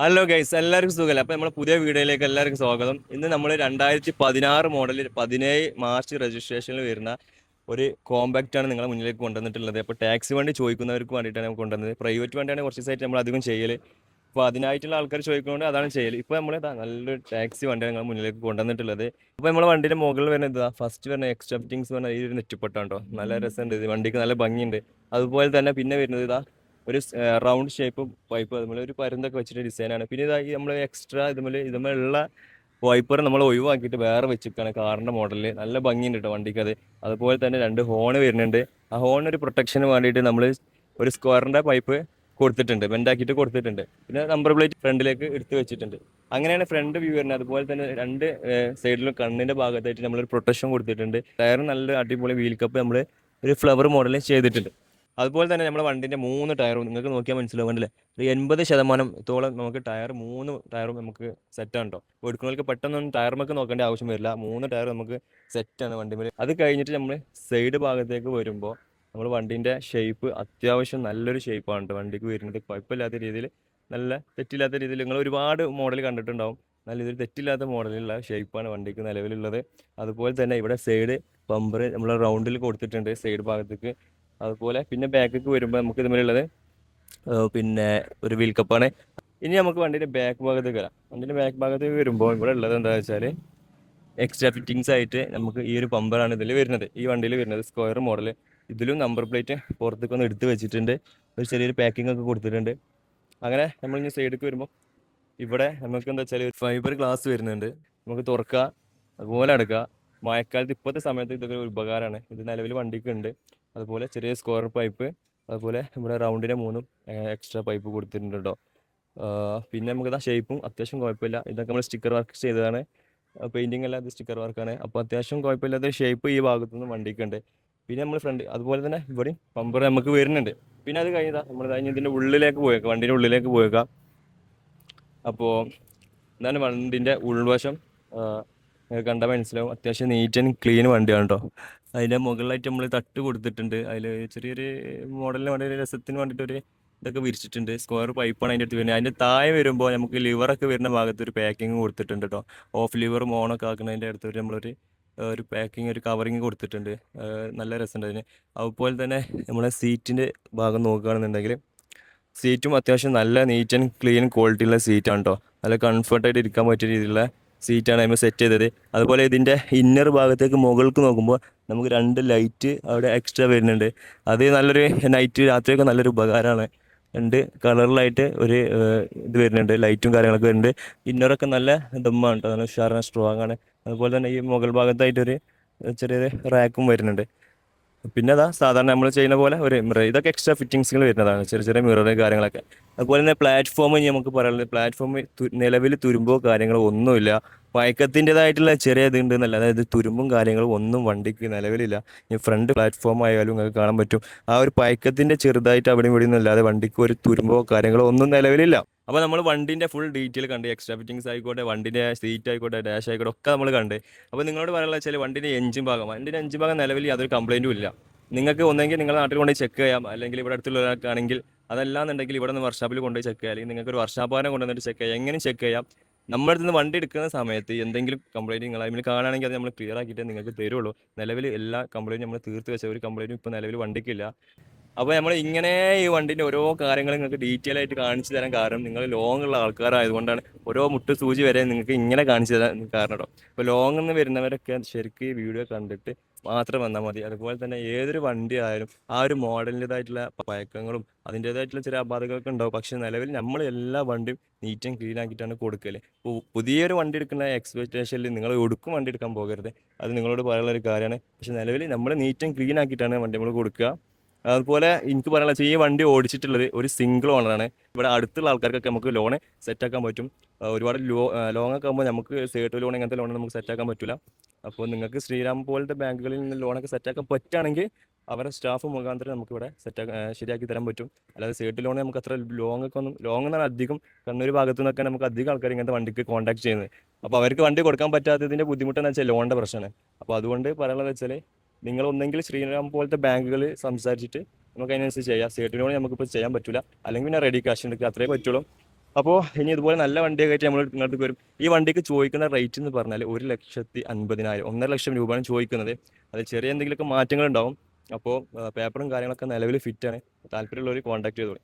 Hello guys, എല്ലാവർക്കും സുഖമല്ല. അപ്പോൾ നമ്മുടെ പുതിയ വീഡിയോയിലേക്ക് എല്ലാവർക്കും സ്വാഗതം. ഇന്ന് നമ്മൾ 2016 മോഡൽ 17 മാർച്ച് രജിസ്ട്രേഷനിൽ വരുന്ന ഒരു കോമ്പാക്റ്റ് ആണ് നിങ്ങളെ മുന്നിലേക്ക് കൊണ്ടുവന്നിട്ടുള്ളത്. അപ്പോൾ ടാക്സി വണ്ടി ചോദിക്കുന്നവർക്ക് വേണ്ടിയിട്ടാണ് നമുക്ക് കൊണ്ടുവന്നത്. പ്രൈവറ്റ് വണ്ടിയാണ് കുറച്ച് ദിവസമായിട്ട് നമ്മൾ അധികം ചെയ്യൽ. അപ്പോൾ അതിനായിട്ടുള്ള ആൾക്കാർ ചോദിക്കുന്നതുകൊണ്ട് അതാണ് ചെയ്യൽ. ഇപ്പോൾ നമ്മൾ നല്ലൊരു ടാക്സി വണ്ടിയാണ് നിങ്ങൾ മുന്നിലേക്ക് കൊണ്ടുവന്നിട്ടുള്ളത്. അപ്പോൾ നമ്മുടെ വണ്ടിയുടെ മുകളിൽ വരുന്നത് ഫസ്റ്റ് വരുന്ന എക്സ്ട്രാ ഫിറ്റിങ്സ് പറഞ്ഞാൽ ഈ ഒരു നെറ്റിപ്പൊട്ടാണ്ടോ, നല്ല രസമുണ്ട്. ഇത് വണ്ടിക്ക് നല്ല ഭംഗിയുണ്ട്. അതുപോലെ തന്നെ പിന്നെ വരുന്നത് ഒരു റൗണ്ട് ഷേപ്പ് പൈപ്പ്, അതുപോലെ ഒരു പരുന്തൊക്കെ വെച്ചിട്ട് ഡിസൈനാണ്. പിന്നെ ഇതായി നമ്മൾ എക്സ്ട്രാ ഇതുമുള്ള വൈപ്പർ നമ്മൾ ഒഴിവാക്കിയിട്ട് വേറെ വെച്ചിരിക്കുകയാണ് കാറിൻ്റെ മോഡലിൽ. നല്ല ഭംഗിയുണ്ട് കേട്ടോ വണ്ടിക്ക് അത്. അതുപോലെ തന്നെ രണ്ട് ഹോൺ വരുന്നുണ്ട്. ആ ഹോണിന് ഒരു പ്രൊട്ടക്ഷന് വേണ്ടിയിട്ട് നമ്മൾ ഒരു സ്ക്വയറിൻ്റെ പൈപ്പ് കൊടുത്തിട്ടുണ്ട്, ബെൻഡാക്കിയിട്ട് കൊടുത്തിട്ടുണ്ട്. പിന്നെ നമ്പർ പ്ലേറ്റ് ഫ്രണ്ടിലേക്ക് എടുത്ത് വെച്ചിട്ടുണ്ട്. അങ്ങനെയാണ് ഫ്രണ്ട് വ്യൂ വരുന്നത്. അതുപോലെ തന്നെ രണ്ട് സൈഡിലും കണ്ണിൻ്റെ ഭാഗത്തായിട്ട് നമ്മളൊരു പ്രൊട്ടക്ഷൻ കൊടുത്തിട്ടുണ്ട്. ടയർ നല്ല അടിപൊളി വീൽ കപ്പ് നമ്മൾ ഒരു ഫ്ലവർ മോഡലിൽ ചെയ്തിട്ടുണ്ട്. അതുപോലെ തന്നെ നമ്മുടെ വണ്ടിൻ്റെ 3 ടയറും നിങ്ങൾക്ക് നോക്കിയാൽ മനസ്സിലാവും, കണ്ടില്ലേ? ഒരു 80% നമുക്ക് ടയർ 3 ടയറും നമുക്ക് സെറ്റാണ് കേട്ടോ. എടുക്കുന്നവർക്ക് പെട്ടെന്നൊന്നും ടയറുമൊക്കെ നോക്കേണ്ട ആവശ്യം വരില്ല. 3 ടയർ നമുക്ക് സെറ്റാണ് വണ്ടിമേൽ. അത് കഴിഞ്ഞിട്ട് നമ്മൾ സൈഡ് ഭാഗത്തേക്ക് വരുമ്പോൾ നമ്മൾ വണ്ടീൻ്റെ ഷേപ്പ് അത്യാവശ്യം നല്ലൊരു ഷേപ്പാണ് കേട്ടോ വണ്ടിക്ക് വരുന്നത്. കുഴപ്പമില്ലാത്ത രീതിയിൽ, നല്ല തെറ്റില്ലാത്ത രീതിയിൽ നിങ്ങൾ ഒരുപാട് മോഡൽ കണ്ടിട്ടുണ്ടാവും. നല്ല ഇതിൽ തെറ്റില്ലാത്ത മോഡലിലുള്ള ഷേപ്പാണ് വണ്ടിക്ക് നിലവിലുള്ളത്. അതുപോലെ തന്നെ ഇവിടെ സൈഡ് ബമ്പർ നമ്മൾ റൗണ്ടിൽ കൊടുത്തിട്ടുണ്ട് സൈഡ് ഭാഗത്തേക്ക്. അതുപോലെ പിന്നെ ബാക്കിലേക്ക് വരുമ്പോൾ നമുക്ക് ഇതുപോലുള്ളത് പിന്നെ ഒരു വീൽ കപ്പാണ്. ഇനി നമുക്ക് വണ്ടിയുടെ ബാക്ക് ഭാഗത്തേക്ക് വരാം. വണ്ടിൻ്റെ ബാക്ക് ഭാഗത്തേക്ക് വരുമ്പോൾ ഇവിടെ ഉള്ളത് എന്താണെന്ന് വെച്ചാൽ എക്സ്ട്രാ ഫിറ്റിങ്സ് ആയിട്ട് നമുക്ക് ഈ ഒരു പമ്പറാണ് ഇതിൽ വരുന്നത്, ഈ വണ്ടിയിൽ വരുന്നത് സ്ക്വയർ മോഡൽ. ഇതിലും നമ്പർ പ്ലേറ്റ് പുറത്തേക്ക് ഒന്ന് എടുത്ത് വെച്ചിട്ടുണ്ട്, ഒരു ചെറിയൊരു പാക്കിംഗ് ഒക്കെ കൊടുത്തിട്ടുണ്ട്. അങ്ങനെ നമ്മൾ ഇനി സൈഡിലേക്ക് വരുമ്പോൾ ഇവിടെ നമുക്ക് എന്താ വെച്ചാൽ ഫൈബർ ഗ്ലാസ് വരുന്നുണ്ട്, നമുക്ക് തുറക്കുക അതുപോലെ അടക്കുക. മഴക്കാലത്ത് ഇപ്പോഴത്തെ സമയത്ത് ഇതൊക്കെ ഒരു ഉപകാരമാണ്. ഇത് നിലവിൽ വണ്ടിക്ക് ഉണ്ട്. അതുപോലെ ചെറിയ സ്ക്വയർ പൈപ്പ്, അതുപോലെ ഇവിടെ റൗണ്ടിൻ്റെ 3 എക്സ്ട്രാ പൈപ്പ് കൊടുത്തിട്ടുണ്ട് കേട്ടോ. പിന്നെ നമുക്ക് ഷേപ്പും അത്യാവശ്യം കുഴപ്പമില്ല. ഇതൊക്കെ നമ്മൾ സ്റ്റിക്കർ വർക്ക് ചെയ്തതാണ്, പെയിൻറ്റിങ് അല്ല, ഇത് സ്റ്റിക്കർ വർക്കാണ്. അപ്പോൾ അത്യാവശ്യം കുഴപ്പമില്ലാത്ത ഷേപ്പ് ഈ ഭാഗത്തുനിന്ന് വണ്ടിക്കുണ്ട്. പിന്നെ നമ്മൾ ഫ്രണ്ട് അതുപോലെ തന്നെ ഇവിടെയും പമ്പർ നമുക്ക് വരുന്നുണ്ട്. പിന്നെ അത് കഴിഞ്ഞാൽ നമ്മൾ കഴിഞ്ഞ് ഇതിൻ്റെ ഉള്ളിലേക്ക് പോയേക്കാം, വണ്ടീൻ്റെ ഉള്ളിലേക്ക് പോയേക്കാം. അപ്പോൾ എന്താണ് വണ്ടിൻ്റെ ഉൾവശം കണ്ടാൽ മനസ്സിലാവും. അത്യാവശ്യം നീറ്റ് ആൻഡ് ക്ലീൻ വണ്ടിയാണ് കേട്ടോ. അതിൻ്റെ മുകളിലായിട്ട് നമ്മൾ തട്ട് കൊടുത്തിട്ടുണ്ട്. അതിൽ ചെറിയൊരു മോഡലിന് വേണ്ടി, രസത്തിന് വേണ്ടിയിട്ടൊരു ഇതൊക്കെ വിരിച്ചിട്ടുണ്ട്. സ്ക്വയർ പൈപ്പാണ് അതിൻ്റെ അടുത്ത് വരുന്നത്. അതിൻ്റെ താഴെ വരുമ്പോൾ നമുക്ക് ലിവറൊക്കെ വരുന്ന ഭാഗത്ത് ഒരു പാക്കിങ് കൊടുത്തിട്ടുണ്ട് കേട്ടോ. ഓഫ് ലിവറും ഓണൊക്കെ ആക്കുന്നതിൻ്റെ അടുത്ത് നമ്മളൊരു ഒരു പാക്കിങ്, ഒരു കവറിങ് കൊടുത്തിട്ടുണ്ട്. നല്ല രസമുണ്ട് അതിന്. അതുപോലെ തന്നെ നമ്മളെ സീറ്റിൻ്റെ ഭാഗം നോക്കുകയാണെന്നുണ്ടെങ്കിൽ സീറ്റും അത്യാവശ്യം നല്ല നീറ്റ് ആൻഡ് ക്ലീൻ ക്വാളിറ്റിയുള്ള സീറ്റാണ് കേട്ടോ. നല്ല കംഫർട്ടായിട്ട് ഇരിക്കാൻ പറ്റിയ രീതിയിലുള്ള സീറ്റാണ് നമ്മൾ സെറ്റ് ചെയ്തത്. അതുപോലെ ഇതിൻ്റെ ഇന്നർ ഭാഗത്തേക്ക് മുകൾക്ക് നോക്കുമ്പോൾ നമുക്ക് 2 ലൈറ്റ് അവിടെ എക്സ്ട്രാ വരുന്നുണ്ട്. അത് നല്ലൊരു നൈറ്റ് രാത്രിയൊക്കെ നല്ലൊരു ഉപകാരമാണ്. 2 കളറിലായിട്ട് ഒരു ഇത് വരുന്നുണ്ട്, ലൈറ്റും കാര്യങ്ങളൊക്കെ വരുന്നുണ്ട്. ഇന്നറൊക്കെ നല്ല ദമ്മാണ് കേട്ടോ, നല്ല ഉഷാറാണ്, സ്ട്രോങ് ആണ്. അതുപോലെ തന്നെ ഈ മുകൾ ഭാഗത്തായിട്ടൊരു ചെറിയൊരു റാക്കും വരുന്നുണ്ട്. പിന്നെ സാധാരണ നമ്മൾ ചെയ്യുന്ന പോലെ ഒരു മിറർ, ഇതൊക്കെ എക്സ്ട്രാ ഫിറ്റിങ്സുകൾ വരുന്നതാണ്, ചെറിയ ചെറിയ മിറർ കാര്യങ്ങളൊക്കെ. അതുപോലെ തന്നെ പ്ലാറ്റ്ഫോം ഇനി നമുക്ക് പറയാനുള്ളത്, പ്ലാറ്റ്ഫോം നിലവിൽ തുരുമ്പോ കാര്യങ്ങളോ ഒന്നുമില്ല. പഴക്കത്തിൻ്റെതായിട്ടുള്ള ചെറിയ ഇതുണ്ട് എന്നല്ല, അതായത് തുരുമ്പും കാര്യങ്ങളും ഒന്നും വണ്ടിക്ക് നിലവിലില്ല. ഈ ഫ്രണ്ട് പ്ലാറ്റ്ഫോം ആയാലും നിങ്ങൾക്ക് കാണാൻ പറ്റും, ആ ഒരു പഴക്കത്തിൻ്റെ ചെറുതായിട്ട് അവിടെ ഇവിടെ ഒന്നും അല്ലാതെ വണ്ടിക്ക് ഒരു തുരുമ്പോ കാര്യങ്ങളോ ഒന്നും നിലവിലില്ല. അപ്പോൾ നമ്മൾ വണ്ടിൻ്റെ ഫുൾ ഡീറ്റെയിൽ കണ്ട്, എക്സ്ട്രാ ഫിറ്റിങ്സ് ആയിക്കോട്ടെ, വണ്ടിൻ്റെ സീറ്റ് ആയിക്കോട്ടെ, ഡാഷ് ആയിക്കോട്ടെ, ഒക്കെ നമ്മൾ കണ്ട്. അപ്പോൾ നിങ്ങളോട് പറയാനുള്ള വെച്ചാൽ വണ്ടിൻ്റെ എഞ്ചിൻ ഭാഗം നിലവിൽ യാതൊരു കംപ്ലൈൻറ്റും ഇല്ല. നിങ്ങൾക്ക് ഒന്നെങ്കിൽ നിങ്ങളുടെ നാട്ടിൽ കൊണ്ടുപോയി ചെക്ക് ചെയ്യാം, അല്ലെങ്കിൽ ഇവിടെ അടുത്തുള്ള ഒരാൾക്കാണെങ്കിൽ. അതല്ലാന്നുണ്ടെങ്കിൽ ഇവിടെ നിന്ന് വർക്ക്ഷോപ്പിൽ കൊണ്ടുപോയി ചെക്ക് ചെയ്യാം, അല്ലെങ്കിൽ നിങ്ങൾക്ക് ഒരു വർക്ക്ഷോപ്പുകാരനെ കൊണ്ടുവന്നിട്ട് ചെക്ക് ചെയ്യാം. എങ്ങനെ ചെക്ക് ചെയ്യാം? നമ്മുടെ അടുത്ത് നിന്ന് വണ്ടി എടുക്കുന്ന സമയത്ത് എന്തെങ്കിലും കംപ്ലൈൻറ്റ് നിങ്ങൾ അതിൽ കാണുകയാണെങ്കിൽ അത് നമ്മൾ ക്ലിയർ ആക്കിയിട്ട് നിങ്ങൾക്ക് തരുള്ളൂ. നിലവിൽ എല്ലാ കംപ്ലൈൻറ്റും നമ്മൾ തീർത്ത് വെച്ച ഒരു കംപ്ലൈൻറ്റും ഇപ്പോൾ നിലവിൽ വണ്ടിക്കില്ല. അപ്പോൾ നമ്മൾ ഇങ്ങനെ ഈ വണ്ടിൻ്റെ ഓരോ കാര്യങ്ങളും നിങ്ങൾക്ക് ഡീറ്റെയിൽ ആയിട്ട് കാണിച്ചു തരാൻ കാരണം, നിങ്ങൾ ലോങ് ഉള്ള ആൾക്കാരായതുകൊണ്ടാണ്. ഓരോ മുട്ട് സൂചി വരെ നിങ്ങൾക്ക് ഇങ്ങനെ കാണിച്ചു തരാൻ കാരണം കേട്ടോ. ഇപ്പോൾ ലോങ്ങിൽ നിന്ന് വരുന്നവരൊക്കെ ശരിക്കും ഈ വീഡിയോ കണ്ടിട്ട് മാത്രം വന്നാൽ മതി. അതുപോലെ തന്നെ ഏതൊരു വണ്ടി ആയാലും ആ ഒരു മോഡലിൻ്റെതായിട്ടുള്ള പഴക്കങ്ങളും അതിൻ്റേതായിട്ടുള്ള ചില അപാധകളൊക്കെ ഉണ്ടാവും. പക്ഷേ നിലവിൽ നമ്മൾ എല്ലാ വണ്ടിയും നീറ്റ് ആൻഡ് ക്ലീൻ ആക്കിയിട്ടാണ് കൊടുക്കൽ. പുതിയൊരു വണ്ടി എടുക്കുന്ന എക്സ്പെക്റ്റേഷനിൽ നിങ്ങൾ ഒടുക്കും വണ്ടി എടുക്കാൻ പോകരുത്, അത് നിങ്ങളോട് പറയാനുള്ള ഒരു കാര്യമാണ്. പക്ഷേ നിലവിൽ നമ്മൾ നീറ്റ് ആൻഡ് ക്ലീൻ ആക്കിയിട്ടാണ് വണ്ടി നമ്മൾ കൊടുക്കുക. അതുപോലെ എനിക്ക് പറയാനുള്ള ഈ വണ്ടി ഓടിച്ചിട്ടുള്ളത് ഒരു സിംഗിൾ ഓണറാണ്. ഇവിടെ അടുത്തുള്ള ആൾക്കാർക്കൊക്കെ നമുക്ക് ലോണ് സെറ്റാക്കാൻ പറ്റും. ഒരുപാട് ലോങ് ഒക്കെ ആകുമ്പോൾ നമുക്ക് സേട്ട് ലോൺ, ഇങ്ങനത്തെ ലോൺ നമുക്ക് സെറ്റാക്കാൻ പറ്റില്ല. അപ്പോൾ നിങ്ങൾക്ക് ശ്രീരാം പോലത്തെ ബാങ്കുകളിൽ നിന്ന് ലോണൊക്കെ സെറ്റാക്കാൻ പറ്റുകയാണെങ്കിൽ അവരുടെ സ്റ്റാഫ് മുഖാന്തരം നമുക്കിവിടെ ശരിയാക്കി തരാൻ പറ്റും. അല്ലാതെ സേട്ട് ലോൺ നമുക്ക് അത്ര ലോങ് എന്നാണ് അധികം കണ്ണൂർ ഭാഗത്തു നിന്നൊക്കെ നമുക്ക് അധികം ആൾക്കാർ ഇങ്ങനത്തെ വണ്ടിക്ക് കോൺടാക്ട് ചെയ്യുന്നത്. അപ്പോൾ അവർക്ക് വണ്ടി കൊടുക്കാൻ പറ്റാത്തതിൻ്റെ ബുദ്ധിമുട്ടെന്ന് വെച്ചാൽ ലോണിൻ്റെ പ്രശ്നമാണ്. അപ്പോൾ അതുകൊണ്ട് പറയാനുള്ളത് വെച്ചാൽ നിങ്ങൾ ഒന്നെങ്കിൽ ശ്രീറാം പോലത്തെ ബാങ്കുകൾ സംസാരിച്ചിട്ട് നമുക്ക് അതിനനുസരിച്ച് ചെയ്യാം. സേട്ട് ലോൺ നമുക്കിപ്പോൾ ചെയ്യാൻ പറ്റില്ല, അല്ലെങ്കിൽ പിന്നെ റെഡി ക്യാഷ് എടുക്കുക, അത്രേ പറ്റുള്ളൂ. അപ്പോൾ ഇനി ഇതുപോലെ നല്ല വണ്ടിയൊക്കെ ആയിട്ട് നമ്മൾ ഇങ്ങോട്ട് വരും. ഈ വണ്ടിക്ക് ചോദിക്കുന്ന റേറ്റ് എന്ന് പറഞ്ഞാൽ 1,50,000 1,50,000 രൂപയാണ് ചോദിക്കുന്നത്. അത് ചെറിയ എന്തെങ്കിലുമൊക്കെ മാറ്റങ്ങൾ ഉണ്ടാവും. അപ്പോൾ പേപ്പറും കാര്യങ്ങളൊക്കെ നിലവിൽ ഫിറ്റാണ്. താല്പര്യമുള്ളവർ കോൺടാക്ട് ചെയ്തോളൂ.